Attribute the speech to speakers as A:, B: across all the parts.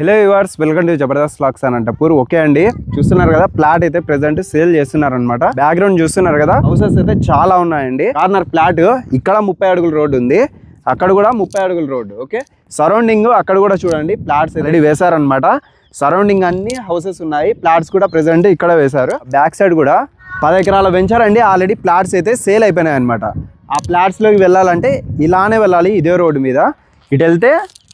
A: Hello viewers, welcome to Jabardasth vlogs Anantapur. Okay అండి, చూస్తున్నారు కదా ప్లాట్ అయితే ప్రెసెంట్ సేల్ చేస్తున్నారు అనమాట. బ్యాక్గ్రౌండ్ చూస్తున్నారు కదా, హౌసెస్ అయితే చాలా ఉన్నాయండి. కార్నర్ ప్లాట్ ఇక్కడ 30 అడుగుల రోడ్ ఉంది, అక్కడ కూడా 30 అడుగుల రోడ్డు. ఓకే, సరౌండింగ్ అక్కడ కూడా చూడండి ప్లాట్స్ రెడీ వేశారనమాట. సరౌండింగ్ అన్ని హౌసెస్ ఉన్నాయి, ప్లాట్స్ కూడా ప్రెసెంట్ ఇక్కడ వేశారు. బ్యాక్ సైడ్ కూడా 10 ఎకరాల వెంచర్ అండి. ఆల్రెడీ ప్లాట్స్ అయితే సేల్ అయిపోయినాయి అనమాట. ఆ ప్లాట్స్లోకి వెళ్ళాలంటే ఇలానే వెళ్ళాలి, ఇదే రోడ్డు మీద. ఇటు వెళ్తే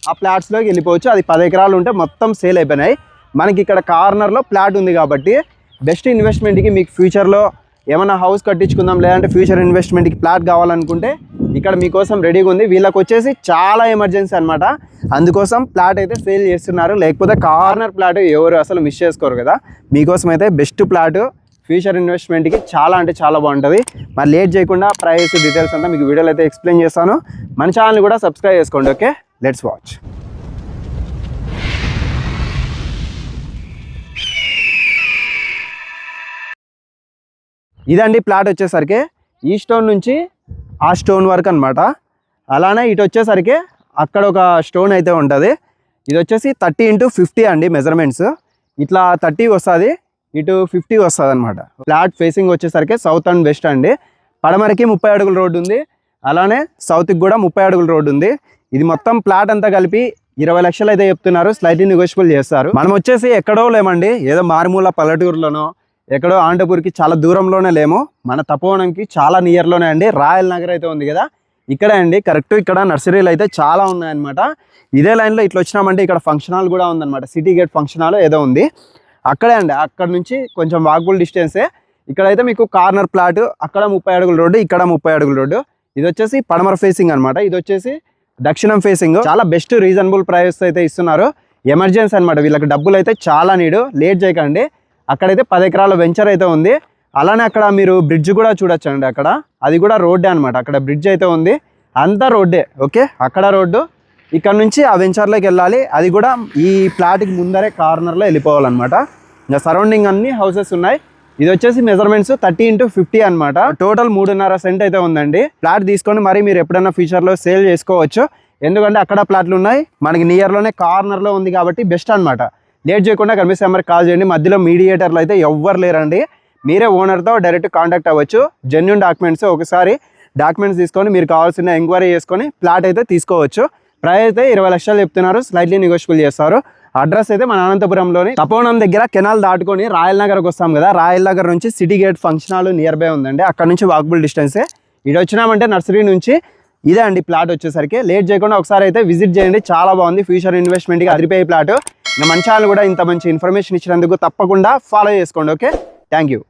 A: ఆ ప్లాట్స్లోకి వెళ్ళిపోవచ్చు. అది 10 ఎకరాలు ఉంటే మొత్తం సేల్ అయిపోయినాయి. మనకి ఇక్కడ కార్నర్లో ప్లాట్ ఉంది కాబట్టి బెస్ట్ ఇన్వెస్ట్మెంట్కి మీకు ఫ్యూచర్లో ఏమైనా హౌస్ కట్టించుకుందాం, లేదంటే ఫ్యూచర్ ఇన్వెస్ట్మెంట్కి ప్లాట్ కావాలనుకుంటే ఇక్కడ మీకోసం రెడీగా ఉంది. వీళ్ళకి వచ్చేసి చాలా ఎమర్జెన్సీ అనమాట, అందుకోసం ప్లాట్ అయితే సేల్ చేస్తున్నారు. లేకపోతే కార్నర్ ప్లాట్ ఎవరు అసలు మిస్ చేసుకోరు కదా. మీకోసం అయితే బెస్ట్ ప్లాట్ ఫ్యూచర్ ఇన్వెస్ట్మెంట్కి చాలా అంటే చాలా బాగుంటుంది. మరి లేట్ చేయకుండా ప్రైస్ డీటెయిల్స్ అంతా మీకు వీడియోలో అయితే ఎక్స్ప్లెయిన్ చేస్తాను. మన ఛానల్ని కూడా సబ్స్క్రైబ్ చేసుకోండి. Okay, let's watch. ఇదండి ప్లాట్ వచ్చేసరికి ఈ స్టోన్ నుంచి ఆ స్టోన్ వరకు అనమాట. అలానే ఇటు వచ్చేసరికి అక్కడ ఒక స్టోన్ అయితే ఉంటుంది. ఇది వచ్చేసి 30x50 అండి మెజర్మెంట్స్. ఇట్లా 30 వస్తుంది, ఇటు 50 వస్తుంది అనమాట. ఫ్లాట్ ఫేసింగ్ వచ్చేసరికి సౌత్ అండ్ వెస్ట్ అండి. పడమరకి 30 అడుగుల రోడ్డు ఉంది, అలానే సౌత్కి కూడా 30 అడుగుల రోడ్డు ఉంది. ఇది మొత్తం ప్లాట్ అంతా కలిపి 20 లక్షలు అయితే చెప్తున్నారు. స్లైట్లీ నెగోషియబుల్ చేస్తారు. మనం వచ్చేసి ఎక్కడో లేమండి, ఏదో మారుమూల పల్లెటూరులోనో ఎక్కడో అనంతపూర్కి చాలా దూరంలోనే లేము. మన తపోవనంకి చాలా నియర్లోనే అండి. రాయల్ నగర్ అయితే ఉంది కదా, ఇక్కడే అండి కరెక్ట్. ఇక్కడ నర్సరీలు అయితే చాలా ఉన్నాయన్నమాట. ఇదే లైన్లో ఇట్లా వచ్చినామంటే ఇక్కడ ఫంక్షన్ హాల్ కూడా ఉందన్నమాట. సిటీ గేట్ ఫంక్షన్ హాల్ ఏదో ఉంది అక్కడే అండి. అక్కడ నుంచి కొంచెం వాకబుల్ డిస్టెన్సే. ఇక్కడైతే మీకు కార్నర్ ప్లాట్, అక్కడ 30 అడుగుల రోడ్డు, ఇక్కడ 30 అడుగుల రోడ్డు. ఇది వచ్చేసి పడమర ఫేసింగ్ అనమాట, ఇది వచ్చేసి దక్షిణం ఫేసింగ్. చాలా బెస్ట్ రీజనబుల్ ప్రైస్ అయితే ఇస్తున్నారు. ఎమర్జెన్సీ అనమాట, వీళ్ళకి డబ్బులు అయితే చాలా నీడు. లేట్ చేయకండి. అక్కడైతే 10 ఎకరాల వెంచర్ అయితే ఉంది. అలానే అక్కడ మీరు బ్రిడ్జ్ కూడా చూడొచ్చండి. అక్కడ అది కూడా రోడ్డే అనమాట. అక్కడ బ్రిడ్జ్ అయితే ఉంది, అంతా రోడ్డే. ఓకే, అక్కడ రోడ్డు. ఇక్కడ నుంచి ఆ వెంచర్లోకి వెళ్ళాలి. అది కూడా ఈ ప్లాట్కి ముందరే కార్నర్లో వెళ్ళిపోవాలన్నమాట. ఇంకా సరౌండింగ్ అన్ని హౌసెస్ ఉన్నాయి. ఇది వచ్చేసి మెజర్మెంట్స్ 30x50 అనమాట. టోటల్ 3.5 సెంట్ అయితే ఉందండి. ప్లాట్ తీసుకొని మరి మీరు ఎప్పుడైనా ఫ్యూచర్లో సేల్ చేసుకోవచ్చు. ఎందుకంటే అక్కడ ప్లాట్లు ఉన్నాయి, మనకి నియర్లోనే కార్నర్లో ఉంది కాబట్టి బెస్ట్ అనమాట. లేట్ చేయకుండా కనిపిస్తే నెంబర్కి కాల్ చేయండి. మధ్యలో మీడియేటర్లు అయితే ఎవ్వరు లేరండి. మీరే ఓనర్తో డైరెక్ట్ కాంటాక్ట్ అవ్వచ్చు. జెన్యూన్ డాక్యుమెంట్స్, ఒకసారి డాక్యుమెంట్స్ తీసుకొని మీరు కావాల్సిన ఎంక్వైరీ చేసుకొని ప్లాట్ అయితే తీసుకోవచ్చు. ప్రైస్ అయితే 20 లక్షలు చెప్తున్నారు. స్లైట్లీ నెగోషియబుల్ చేస్తారు. అడ్రస్ అయితే మన అనంతపురంలోని తపోవనం దగ్గర కెనాల్ దాటుకొని రాయల్ నగర్కి వస్తాం కదా, రాయల్ నగర్ నుంచి city gate function hall near by ఉందండి. అక్కడ నుంచి వాకబుల్ డిస్టెన్సే. ఇటు వచ్చినామంటే నర్సరీ నుంచి ఇదే అండి ప్లాట్ వచ్చేసరికి. లేట్ చేయకుండా ఒకసారి అయితే విజిట్ చేయండి, చాలా బాగుంది. ఫ్యూచర్ ఇన్వెస్ట్మెంట్కి అదిరిపోయే ప్లాట్. ఇంకా మన ఛానల్ కూడా ఇంత మంచి ఇన్ఫర్మేషన్ ఇచ్చినందుకు తప్పకుండా ఫాలో చేసుకోండి. Okay, thank you.